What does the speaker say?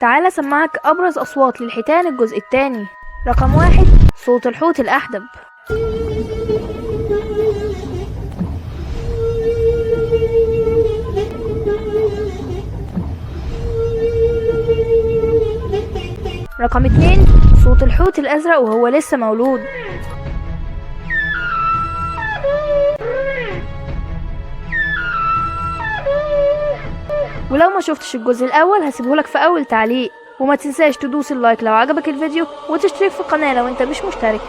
تعال اسمعك ابرز اصوات للحيتان الجزء الثاني. رقم 1، صوت الحوت الاحدب. رقم 2، صوت الحوت الازرق وهو لسه مولود. ولو ما شفتش الجزء الاول هسيبهولك في اول تعليق، وما تنساش تدوس اللايك لو عجبك الفيديو، وتشترك في القناة لو انت مش مشترك.